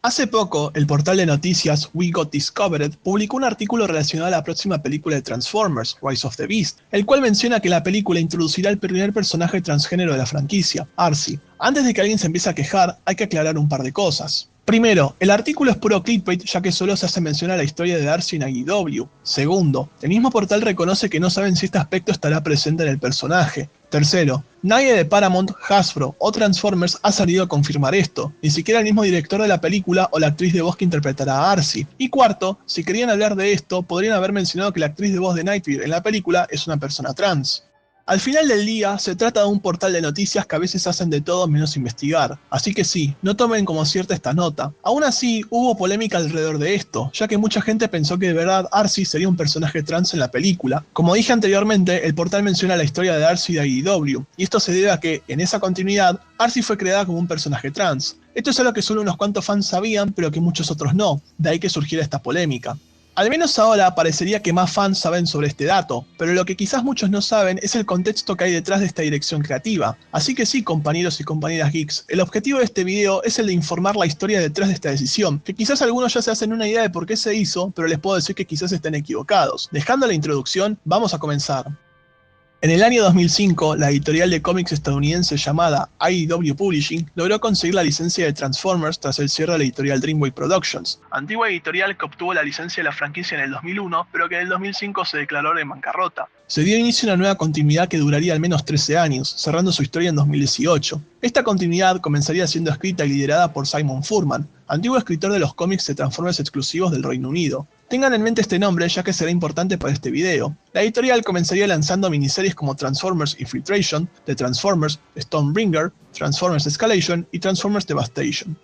Hace poco, el portal de noticias We Got Discovered publicó un artículo relacionado a la próxima película de Transformers, Rise of the Beast, el cual menciona que la película introducirá el primer personaje transgénero de la franquicia, Arcee. Antes de que alguien se empiece a quejar, hay que aclarar un par de cosas. Primero, el artículo es puro clickbait ya que solo se hace mención a la historia de Arcee en AEW. Segundo, el mismo portal reconoce que no saben si este aspecto estará presente en el personaje. Tercero, nadie de Paramount, Hasbro o Transformers ha salido a confirmar esto, ni siquiera el mismo director de la película o la actriz de voz que interpretará a Arcee. Y cuarto, si querían hablar de esto, podrían haber mencionado que la actriz de voz de Nightwing en la película es una persona trans. Al final del día, se trata de un portal de noticias que a veces hacen de todo menos investigar, así que sí, no tomen como cierta esta nota. Aún así, hubo polémica alrededor de esto, ya que mucha gente pensó que de verdad Arcee sería un personaje trans en la película. Como dije anteriormente, el portal menciona la historia de Arcee de AEW, y esto se debe a que, en esa continuidad, Arcee fue creada como un personaje trans. Esto es algo que solo unos cuantos fans sabían, pero que muchos otros no, de ahí que surgiera esta polémica. Al menos ahora parecería que más fans saben sobre este dato, pero lo que quizás muchos no saben es el contexto que hay detrás de esta dirección creativa. Así que sí, compañeros y compañeras geeks, el objetivo de este video es el de informar la historia detrás de esta decisión, que quizás algunos ya se hacen una idea de por qué se hizo, pero les puedo decir que quizás estén equivocados. Dejando la introducción, vamos a comenzar. En el año 2005, la editorial de cómics estadounidense llamada IDW Publishing logró conseguir la licencia de Transformers tras el cierre de la editorial Dreamwave Productions, antigua editorial que obtuvo la licencia de la franquicia en el 2001, pero que en el 2005 se declaró en bancarrota. Se dio inicio a una nueva continuidad que duraría al menos 13 años, cerrando su historia en 2018. Esta continuidad comenzaría siendo escrita y liderada por Simon Furman, antiguo escritor de los cómics de Transformers exclusivos del Reino Unido. Tengan en mente este nombre ya que será importante para este video. La editorial comenzaría lanzando miniseries como Transformers Infiltration, The Transformers, Stonebringer, Transformers Escalation y Transformers Devastation.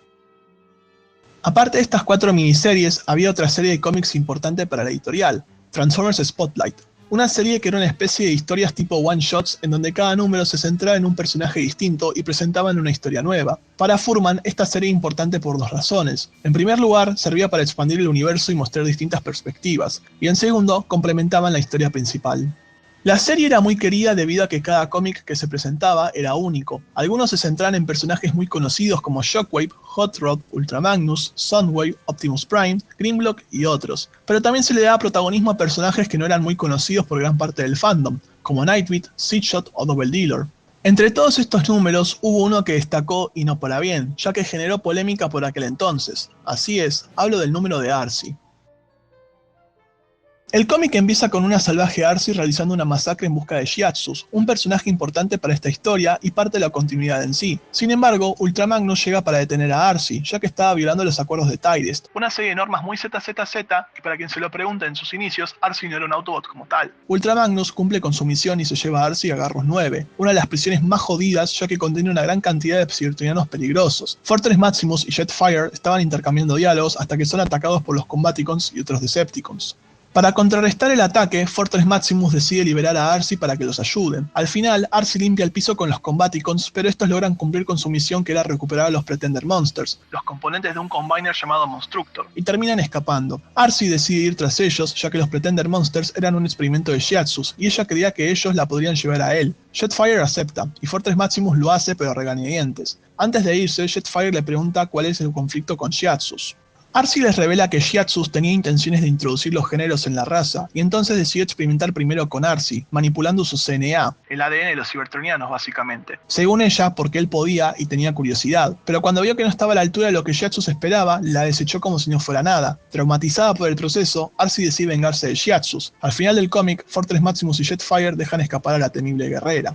Aparte de estas 4 miniseries, había otra serie de cómics importante para la editorial, Transformers Spotlight. Una serie que era una especie de historias tipo one-shots en donde cada número se centraba en un personaje distinto y presentaban una historia nueva. Para Furman, esta serie era importante por 2 razones. En primer lugar, servía para expandir el universo y mostrar distintas perspectivas, y en segundo, complementaban la historia principal. La serie era muy querida debido a que cada cómic que se presentaba era único. Algunos se centraban en personajes muy conocidos como Shockwave, Hot Rod, Ultra Magnus, Soundwave, Optimus Prime, Grimlock y otros. Pero también se le daba protagonismo a personajes que no eran muy conocidos por gran parte del fandom, como Nightwing, Seedshot o Double Dealer. Entre todos estos números hubo uno que destacó y no para bien, ya que generó polémica por aquel entonces. Así es, hablo del número de Arcee. El cómic empieza con una salvaje Arcee realizando una masacre en busca de Shiatsus, un personaje importante para esta historia y parte de la continuidad en sí. Sin embargo, Ultra Magnus llega para detener a Arcee, ya que estaba violando los acuerdos de Tydest, una serie de normas muy ZZZ que para quien se lo pregunte en sus inicios, Arcee no era un Autobot como tal. Ultra Magnus cumple con su misión y se lleva a Arcee a Garrus 9, una de las prisiones más jodidas ya que contiene una gran cantidad de cybertronianos peligrosos. Fortress Maximus y Jetfire estaban intercambiando diálogos hasta que son atacados por los Combaticons y otros Decepticons. Para contrarrestar el ataque, Fortress Maximus decide liberar a Arcee para que los ayuden. Al final, Arcee limpia el piso con los Combaticons, pero estos logran cumplir con su misión que era recuperar a los Pretender Monsters, los componentes de un Combiner llamado Monstructor, y terminan escapando. Arcee decide ir tras ellos, ya que los Pretender Monsters eran un experimento de Shiatsus, y ella creía que ellos la podrían llevar a él. Jetfire acepta, y Fortress Maximus lo hace pero a regañadientes. Antes de irse, Jetfire le pregunta cuál es el conflicto con Shiatsus. Arcee les revela que Shiatsus tenía intenciones de introducir los géneros en la raza, y entonces decidió experimentar primero con Arcee, manipulando su CNA, el ADN de los cibertronianos básicamente. Según ella, porque él podía y tenía curiosidad, pero cuando vio que no estaba a la altura de lo que Shiatsus esperaba, la desechó como si no fuera nada. Traumatizada por el proceso, Arcee decide vengarse de Shiatsus. Al final del cómic, Fortress Maximus y Jetfire dejan escapar a la temible guerrera.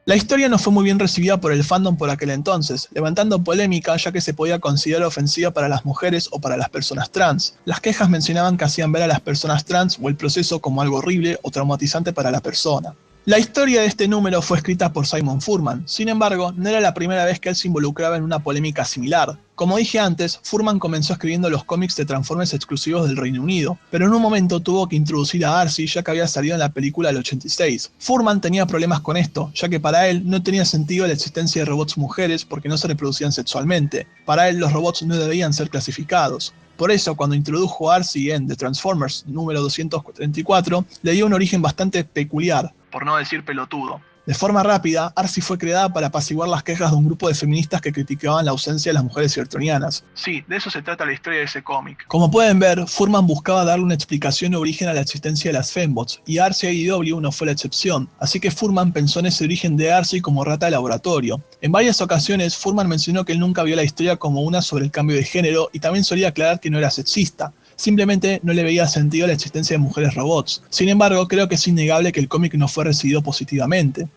La historia no fue muy bien recibida por el fandom por aquel entonces, levantando polémica ya que se podía considerar ofensiva para las mujeres o para las personas trans. Las quejas mencionaban que hacían ver a las personas trans o el proceso como algo horrible o traumatizante para la persona. La historia de este número fue escrita por Simon Furman, sin embargo, no era la primera vez que él se involucraba en una polémica similar. Como dije antes, Furman comenzó escribiendo los cómics de Transformers exclusivos del Reino Unido, pero en un momento tuvo que introducir a Arcee ya que había salido en la película del 86. Furman tenía problemas con esto, ya que para él no tenía sentido la existencia de robots mujeres porque no se reproducían sexualmente. Para él los robots no debían ser clasificados. Por eso, cuando introdujo a Arcee en The Transformers número 234, le dio un origen bastante peculiar, por no decir pelotudo. De forma rápida, Arcee fue creada para apaciguar las quejas de un grupo de feministas que criticaban la ausencia de las mujeres cybertronianas. Sí, de eso se trata la historia de ese cómic. Como pueden ver, Furman buscaba darle una explicación y origen a la existencia de las fembots, y Arcee IDW no fue la excepción, así que Furman pensó en ese origen de Arcee como rata de laboratorio. En varias ocasiones, Furman mencionó que él nunca vio la historia como una sobre el cambio de género, y también solía aclarar que no era sexista. Simplemente no le veía sentido a la existencia de mujeres robots. Sin embargo, creo que es innegable que el cómic no fue recibido positivamente.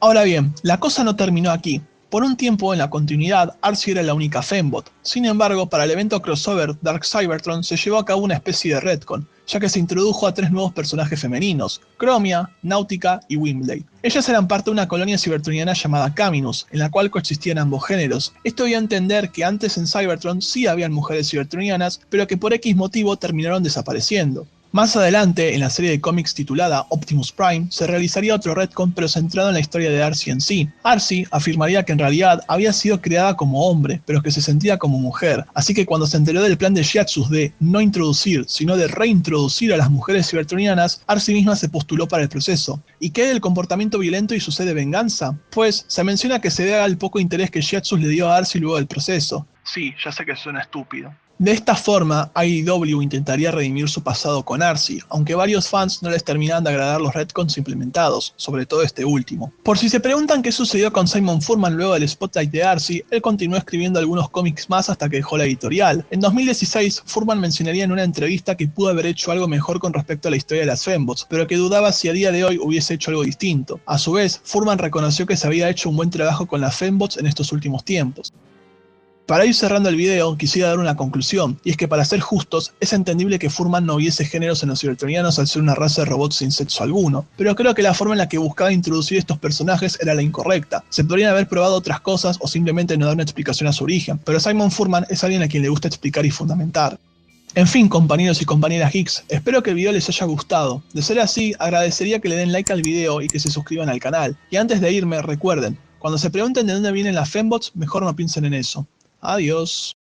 Ahora bien, la cosa no terminó aquí. Por un tiempo en la continuidad, Arcee era la única fembot. Sin embargo, para el evento crossover Dark Cybertron se llevó a cabo una especie de retcon, ya que se introdujo a 3 nuevos personajes femeninos, Chromia, Nautica y Wimblade. Ellas eran parte de una colonia cibertroniana llamada Caminus, en la cual coexistían ambos géneros. Esto dio a entender que antes en Cybertron sí habían mujeres cibertronianas, pero que por X motivo terminaron desapareciendo. Más adelante, en la serie de cómics titulada Optimus Prime, se realizaría otro retcon pero centrado en la historia de Arcee en sí. Arcee afirmaría que en realidad había sido creada como hombre, pero que se sentía como mujer, así que cuando se enteró del plan de Shiatsus de no introducir, sino de reintroducir a las mujeres cibertronianas, Arcee misma se postuló para el proceso. ¿Y qué del comportamiento violento y su sed de venganza? Pues, se menciona que se debe al poco interés que Shiatsus le dio a Arcee luego del proceso. Sí, ya sé que suena estúpido. De esta forma, IDW intentaría redimir su pasado con Arcee, aunque varios fans no les terminaban de agradar los retcons implementados, sobre todo este último. Por si se preguntan qué sucedió con Simon Furman luego del spotlight de Arcee, él continuó escribiendo algunos cómics más hasta que dejó la editorial. En 2016, Furman mencionaría en una entrevista que pudo haber hecho algo mejor con respecto a la historia de las fembots, pero que dudaba si a día de hoy hubiese hecho algo distinto. A su vez, Furman reconoció que se había hecho un buen trabajo con las fembots en estos últimos tiempos. Para ir cerrando el video, quisiera dar una conclusión, y es que para ser justos, es entendible que Furman no viese géneros en los cybertronianos al ser una raza de robots sin sexo alguno, pero creo que la forma en la que buscaba introducir estos personajes era la incorrecta. Se podrían haber probado otras cosas o simplemente no dar una explicación a su origen, pero Simon Furman es alguien a quien le gusta explicar y fundamentar. En fin, compañeros y compañeras geeks, espero que el video les haya gustado. De ser así, agradecería que le den like al video y que se suscriban al canal. Y antes de irme, recuerden, cuando se pregunten de dónde vienen las fembots, mejor no piensen en eso. Adiós.